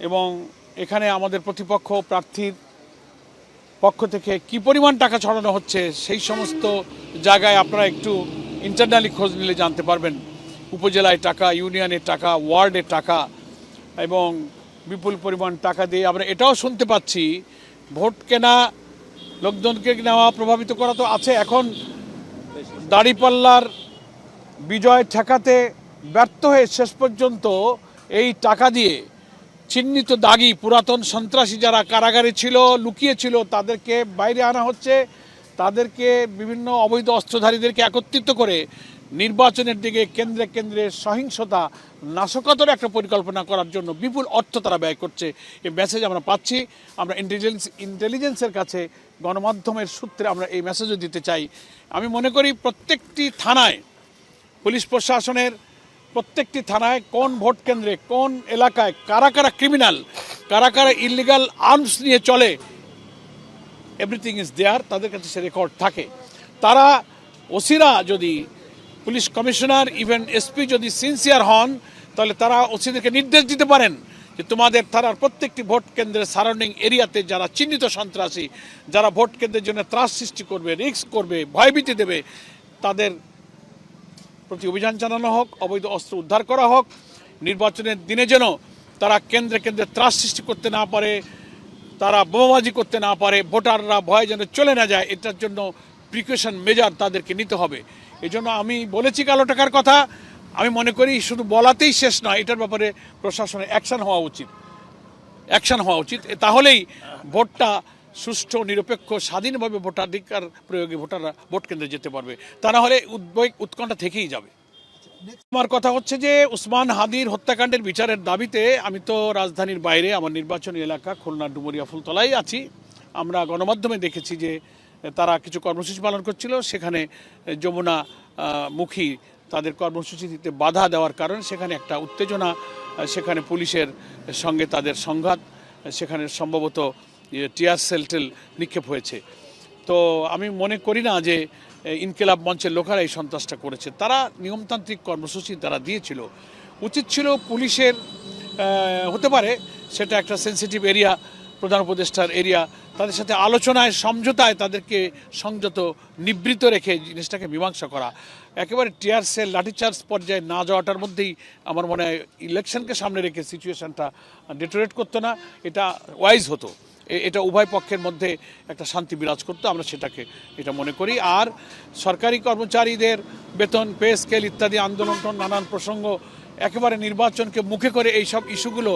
এবং এখানে আমাদের প্রতিপক্ষ প্রার্থীর পক্ষ থেকে কি পরিমাণ টাকা ছড়ানো হচ্ছে সেই সমস্ত জায়গায় আপনারা একটু ইন্টারনালি খোঁজ নিলে জানতে পারবেন। উপজেলায় টাকা, ইউনিয়নের টাকা, ওয়ার্ডের টাকা এবং বিপুল পরিমাণ টাকা দিয়ে আমরা এটাও শুনতে পাচ্ছি ভোট কেনা, লোকজনকে নেওয়া, প্রভাবিত করা তো আছে। এখন দাঁড়িপাল্লার বিজয় ঠেকাতে ব্যর্থ হয়ে শেষ পর্যন্ত এই টাকা দিয়ে চিহ্নিত দাগি পুরাতন সন্ত্রাসী যারা কারাগারে ছিল, লুকিয়ে ছিল, তাদেরকে বাইরে আনা হচ্ছে। তাদেরকে বিভিন্ন অবৈধ অস্ত্রধারীদেরকে একত্রিত করে নির্বাচনের দিকে কেন্দ্রে কেন্দ্রে সহিংসতা, নাশকতার একটা পরিকল্পনা করার জন্য বিপুল অর্থ তারা ব্যয় করছে। এই মেসেজ আমরা পাচ্ছি। আমরা ইন্টেলিজেন্সের কাছে, গণমাধ্যমের সূত্রে আমরা এই মেসেজও দিতে চাই। আমি মনে করি প্রত্যেকটি থানায়, পুলিশ প্রশাসনের প্রত্যেকটি থানায় কোন ভোট কেন্দ্রে, কোন এলাকায় কারা কারা ক্রিমিনাল, কারা কারা ইলিগাল আর্মস নিয়ে চলে, এভরিথিং ইজ দেয়ার, তাদের কাছে সে রেকর্ড থাকে। তারা ওসিরা যদি, পুলিশ কমিশনার, ইভেন এসপি যদি সিনসিয়ার হন, তাহলে তারা ওসিদেরকে নির্দেশ দিতে পারেন যে তোমাদের থানার প্রত্যেকটি ভোট কেন্দ্রের সারাউন্ডিং এরিয়াতে যারা চিহ্নিত সন্ত্রাসী, যারা ভোট কেন্দ্রের জন্য ত্রাস সৃষ্টি করবে, রিস্ক করবে, ভয়ভীতি দেবে, তাদের প্রতি অভিযান চালানো হোক, অবৈধ অস্ত্র উদ্ধার করা হোক। নির্বাচনের দিনে যেন তারা কেন্দ্রে কেন্দ্রে ত্রাস সৃষ্টি করতে না পারে, তারা বোমাবাজি করতে না পারে, ভোটাররা ভয় যেন চলে না যায়, এটার জন্য প্রিকশন মেজার তাদেরকে নিতে হবে। এই জন্য আমি বলেছি কালো টাকার কথা। আমি মনে করি শুধু বলাতেই শেষ নয়, এটার ব্যাপারে প্রশাসনের অ্যাকশন হওয়া উচিত। তাহলেই ভোটটা সুষ্ঠু, নিরপেক্ষ, স্বাধীনভাবে ভোটাধিকার প্রয়োগে ভোটাররা ভোট কেন্দ্রে যেতে পারবে। তা না হলে উৎকণ্ঠা থেকেই যাবে। আমার কথা হচ্ছে যে উসমান হাদির হত্যাকাণ্ডের বিচারের দাবিতে আমি তো রাজধানীর বাইরে আমার নির্বাচনী এলাকা খুলনা ডুমুরিয়া ফুলতলায় আছি। আমরা গণমাধ্যমে দেখেছি যে তারা কিছু কর্মসূচি পালন করছিল, সেখানে যমুনা মুখী তাদের কর্মসূচি দিতে বাধা দেওয়ার কারণে সেখানে একটা উত্তেজনা, সেখানে পুলিশের সঙ্গে তাদের সংঘাত, সেখানে সম্ভবত টিয়ার সেল নিক্ষেপ হয়েছে। তো আমি মনে করি না যে ইনকিলাব মঞ্চের লোকেরা এই সন্ত্রাসটা করেছে। তারা নিয়মতান্ত্রিক কর্মসূচি তারা দিয়েছিল। উচিত ছিল পুলিশের, হতে পারে সেটা একটা সেন্সিটিভ এরিয়া, প্রধান উপদেষ্টার এরিয়া, তাদের সাথে আলোচনায়, সমঝোতায় তাদেরকে সংযত, নিবৃত রেখে জিনিসটাকে মীমাংসা করা। একেবারে টিয়ার সেল, লাঠিচার্জ পর্যায়ে না যাওয়াটার মধ্যেই আমার মনে হয় ইলেকশনকে সামনে রেখে সিচুয়েশনটা ডিটোরেট করতো না, এটা ওয়াইজ হতো। এটা উভয় পক্ষের মধ্যে একটা শান্তি বিরাজ করতো, আমরা সেটাকে এটা মনে করি। আর সরকারি কর্মচারীদের বেতন, পে স্কেল ইত্যাদি আন্দোলন, নানান প্রসঙ্গ, একেবারে নির্বাচনকে মুখে করে এইসব ইস্যুগুলো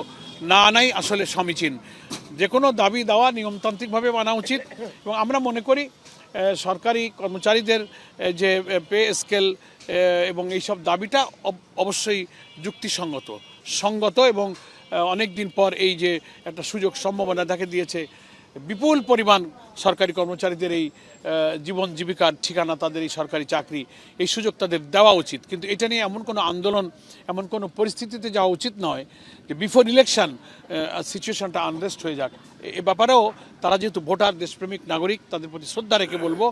না আনাই আসলে সমীচীন। যে কোনো দাবি দেওয়া নিয়মতান্ত্রিকভাবে মানা উচিত। এবং আমরা মনে করি সরকারি কর্মচারীদের যে পে স্কেল এবং এইসব দাবিটা অবশ্যই যুক্তিসঙ্গত এবং অনেক দিন পর এই যে একটা সুযোগ, সম্ভাবনা দেখা দিয়েছে, বিপুল পরিমাণ সরকারি কর্মচারীদের এই জীবন জীবিকার ঠিকানা, তাদের এই সরকারি চাকরি, এই সুযোগ তাদের দেওয়া উচিত। কিন্তু এটা নিয়ে এমন কোনো আন্দোলন, এমন কোনো পরিস্থিতিতে যাওয়া উচিত নয় যে বিফোর ইলেকশন সিচুয়েশনটা আনরেস্ট হয়ে যাক। এ ব্যাপারেও তারা যেহেতু ভোটার, দেশপ্রেমিক নাগরিক, তাদের প্রতি শ্রদ্ধা রেখে বলবো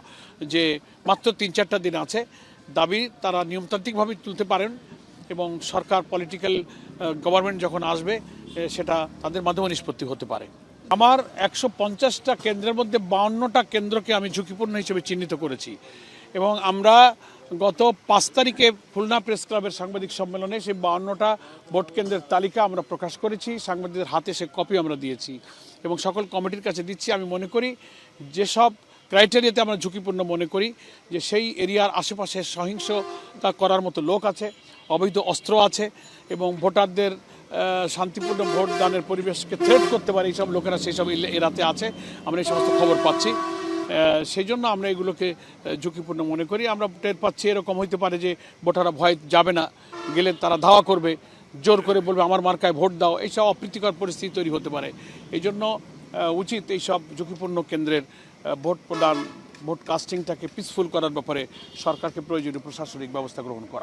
যে মাত্র 3-4টা দিন আছে, দাবি তারা নিয়মতান্ত্রিকভাবে তুলতে পারেন এবং সরকার, পলিটিক্যাল গভর্নমেন্ট যখন আসবে সেটা তাদের মাধ্যমে নিষ্পত্তি হতে পারে। আমার 150টা কেন্দ্রের মধ্যে 52টা কেন্দ্রকে আমি ঝুঁকিপূর্ণ হিসেবে চিহ্নিত করেছি এবং আমরা গত 5 তারিখে খুলনা প্রেস ক্লাবের সাংবাদিক সম্মেলনে সেই 52টা ভোট কেন্দ্রের তালিকা আমরা প্রকাশ করেছি, সাংবাদিকদের হাতে সে কপি আমরা দিয়েছি এবং সকল কমিটির কাছে দিচ্ছি। আমি মনে করি যেসব ক্রাইটেরিয়াতে আমরা ঝুঁকিপূর্ণ মনে করি যে সেই এরিয়ার আশেপাশে সহিংসতা করার মতো লোক আছে, অবৈধ অস্ত্র আছে এবং ভোটারদের শান্তিপূর্ণ ভোট দানের পরিবেশকে থ্রেট করতে পারে, এইসব লোকেরা সেই সব এরাতে আছে, আমরা এই সমস্ত খবর পাচ্ছি। সেই জন্য আমরা এগুলোকে ঝুঁকিপূর্ণ মনে করি। আমরা টের পাচ্ছি এরকম হইতে পারে যে ভোটাররা ভয় যাবে না, গেলে তারা ধাওয়া করবে, জোর করে বলবে আমার মার্কায় ভোট দাও, এইসব অপ্রীতিকর পরিস্থিতি তৈরি হতে পারে। এই জন্য উচিত এইসব ঝুঁকিপূর্ণ কেন্দ্রের ভোট প্রদান, ভোট কাস্টিংটাকে পিসফুল করার ব্যাপারে সরকারকে প্রয়োজনীয় প্রশাসনিক ব্যবস্থা গ্রহণ করা।